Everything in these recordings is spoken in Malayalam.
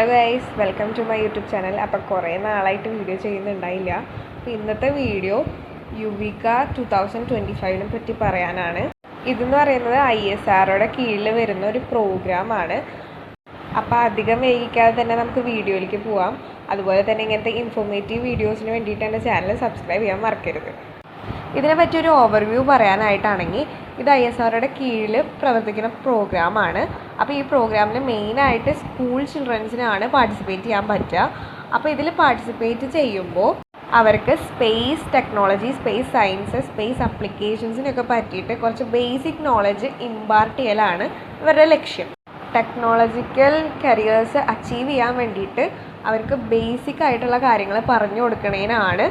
Hello guys, welcome to my YouTube channel. അപ്പോൾ കുറേ നാളായിട്ട് വീഡിയോ ചെയ്യുന്നുണ്ടായില്ല. അപ്പോൾ ഇന്നത്തെ വീഡിയോ യുവിക 2025 പറ്റി പറയാനാണ്. ഇതെന്ന് പറയുന്നത് ISROയുടെ കീഴിൽ വരുന്ന ഒരു പ്രോഗ്രാമാണ്. അപ്പോൾ അധികം വൈകിക്കാതെ തന്നെ നമുക്ക് വീഡിയോയിലേക്ക് പോവാം. അതുപോലെ തന്നെ ഇങ്ങനത്തെ ഇൻഫോർമേറ്റീവ് വീഡിയോസിന് വേണ്ടിയിട്ട് എൻ്റെ ചാനൽ സബ്സ്ക്രൈബ് ചെയ്യാൻ മറക്കരുത്. ഇതിനെ പറ്റിയൊരു ഓവർവ്യൂ പറയാനായിട്ടാണെങ്കിൽ ഇത് ISROയുടെ കീഴിൽ പ്രവർത്തിക്കുന്ന പ്രോഗ്രാമാണ്. അപ്പോൾ ഈ പ്രോഗ്രാമിൽ മെയിനായിട്ട് സ്കൂൾ ചിൽഡ്രൻസിനാണ് പാർട്ടിസിപ്പേറ്റ് ചെയ്യാൻ പറ്റുക. അപ്പോൾ ഇതിൽ പാർട്ടിസിപ്പേറ്റ് ചെയ്യുമ്പോൾ അവർക്ക് space technology, space science, space അപ്ലിക്കേഷൻസിനൊക്കെ പറ്റിയിട്ട് കുറച്ച് ബേസിക് നോളജ് ഇമ്പാർട്ട് ചെയ്യലാണ് ഇവരുടെ ലക്ഷ്യം. ടെക്നോളജിക്കൽ കരിയേഴ്സ് അച്ചീവ് ചെയ്യാൻ വേണ്ടിയിട്ട് അവർക്ക് ബേസിക് ആയിട്ടുള്ള കാര്യങ്ങൾ പറഞ്ഞു കൊടുക്കുന്നതിനാണ്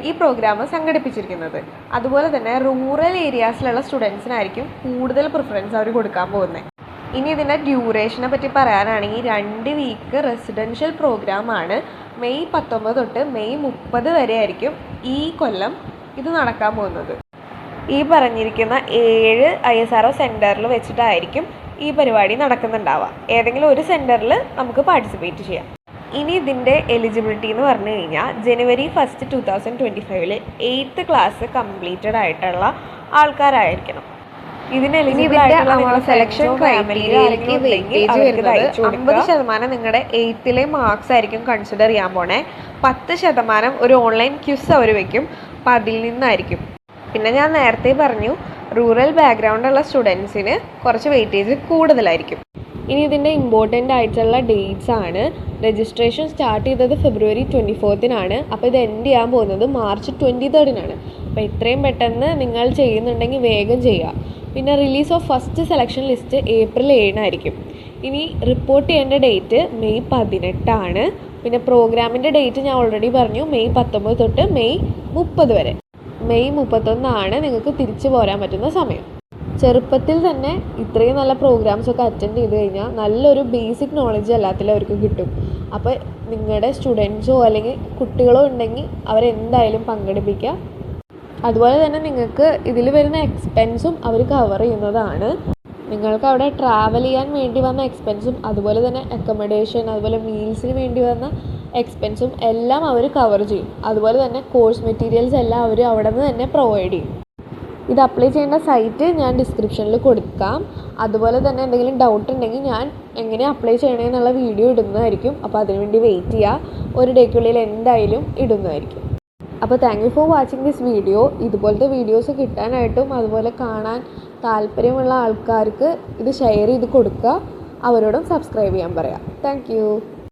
ഈ പ്രോഗ്രാം സംഘടിപ്പിച്ചിരിക്കുന്നത്. അതുപോലെ തന്നെ റൂറൽ ഏരിയാസിലുള്ള സ്റ്റുഡൻസിനായിരിക്കും കൂടുതൽ പ്രിഫറൻസ് അവർ കൊടുക്കാൻ പോകുന്നത്. ഇനി ഇതിൻ്റെ ഡ്യൂറേഷനെ പറ്റി പറയാനാണെങ്കിൽ 2 വീക്ക് റെസിഡൻഷ്യൽ പ്രോഗ്രാമാണ്. മെയ് 19 തൊട്ട് മെയ് 30 വരെ ആയിരിക്കും ഈ കൊല്ലം ഇത് നടക്കാൻ പോകുന്നത്. ഈ പറഞ്ഞിരിക്കുന്ന 7 ISRO സെൻറ്ററിൽ വെച്ചിട്ടായിരിക്കും ഈ പരിപാടി നടക്കുന്നുണ്ടാവുക. ഏതെങ്കിലും ഒരു സെൻറ്ററിൽ നമുക്ക് പാർട്ടിസിപ്പേറ്റ് ചെയ്യാം. ഇനി ഇതിൻ്റെ എലിജിബിലിറ്റി എന്ന് പറഞ്ഞു കഴിഞ്ഞാൽ ജനുവരി 1, 2025 8th ക്ലാസ് കംപ്ലീറ്റഡ് ആയിട്ടുള്ള ആൾക്കാരായിരിക്കണം. ഇതിന് എലിജിബിൾ ആയിട്ടുള്ള സെലക്ഷൻ ക്രൈറ്റീരിയയിലേക്ക് വെയിറ്റേജ് വരുന്നത് 50% നിങ്ങളുടെ 8th മാർക്സ് ആയിരിക്കും കൺസിഡർ ചെയ്യാൻ പോണേ. 10% ഒരു ഓൺലൈൻ ക്വിസ് അവർ വയ്ക്കും. അപ്പം അതിൽ നിന്നായിരിക്കും. പിന്നെ ഞാൻ നേരത്തെ പറഞ്ഞു റൂറൽ ബാക്ക്ഗ്രൗണ്ടുള്ള സ്റ്റുഡൻസിന് കുറച്ച് വെയിറ്റേജ് കൂടുതലായിരിക്കും. ഇനി ഇതിൻ്റെ ഇമ്പോർട്ടൻ്റ് ആയിട്ടുള്ള ഡേറ്റ്സ് ആണ്. രജിസ്ട്രേഷൻ സ്റ്റാർട്ട് ചെയ്തത് February 24 അപ്പോൾ ഇത് എൻഡ് ചെയ്യാൻ പോകുന്നത് March 23 അപ്പോൾ എത്രയും പെട്ടെന്ന് നിങ്ങൾ ചെയ്യുന്നുണ്ടെങ്കിൽ വേഗം ചെയ്യുക. പിന്നെ release of first selection list April 7 ഇനി റിപ്പോർട്ട് ചെയ്യേണ്ട ഡേറ്റ് May 18 പിന്നെ പ്രോഗ്രാമിൻ്റെ ഡേറ്റ് ഞാൻ ഓൾറെഡി പറഞ്ഞു, May 19 തൊട്ട് May 30 വരെ. May 31 നിങ്ങൾക്ക് തിരിച്ചു പോരാൻ പറ്റുന്ന സമയം. ചെറുപ്പത്തിൽ തന്നെ ഇത്രയും നല്ല പ്രോഗ്രാംസൊക്കെ അറ്റൻഡ് ചെയ്ത് കഴിഞ്ഞാൽ നല്ലൊരു ബേസിക് നോളജ് എല്ലാത്തിലും അവർക്ക് കിട്ടും. അപ്പോൾ നിങ്ങളുടെ സ്റ്റുഡൻസോ അല്ലെങ്കിൽ കുട്ടികളോ ഉണ്ടെങ്കിൽ അവരെന്തായാലും പങ്കെടുപ്പിക്കുക. അതുപോലെ തന്നെ നിങ്ങൾക്ക് ഇതിൽ വരുന്ന എക്സ്പെൻസും അവർ കവർ ചെയ്യുന്നതാണ്. നിങ്ങൾക്ക് അവിടെ ട്രാവൽ ചെയ്യാൻ വേണ്ടി വന്ന എക്സ്പെൻസും അതുപോലെ തന്നെ അക്കോമഡേഷൻ, അതുപോലെ മീൽസിന് വേണ്ടി വന്ന എക്സ്പെൻസും എല്ലാം അവർ കവർ ചെയ്യും. അതുപോലെ തന്നെ കോഴ്സ് മെറ്റീരിയൽസ് എല്ലാം അവർ അവിടെ നിന്ന് തന്നെ പ്രൊവൈഡ് ചെയ്യും. ഇത് അപ്ലൈ ചെയ്യേണ്ട സൈറ്റ് ഞാൻ ഡിസ്ക്രിപ്ഷനിൽ കൊടുക്കാം. അതുപോലെ തന്നെ എന്തെങ്കിലും ഡൗട്ട് ഉണ്ടെങ്കിൽ ഞാൻ എങ്ങനെ അപ്ലൈ ചെയ്യണമെന്നുള്ള വീഡിയോ ഇടുന്നതായിരിക്കും. അപ്പോൾ അതിനുവേണ്ടി വെയിറ്റ് ചെയ്യുക. ഒരു ഡേക്കുള്ളിൽ എന്തായാലും ഇടുന്നതായിരിക്കും. അപ്പോൾ thank you for watching this video. ഇതുപോലത്തെ വീഡിയോസ് കിട്ടാനായിട്ടും അതുപോലെ കാണാൻ താല്പര്യമുള്ള ആൾക്കാർക്ക് ഇത് ഷെയർ ചെയ്ത് കൊടുക്കുക. അവരോടും സബ്സ്ക്രൈബ് ചെയ്യാൻ പറയാം. Thank you.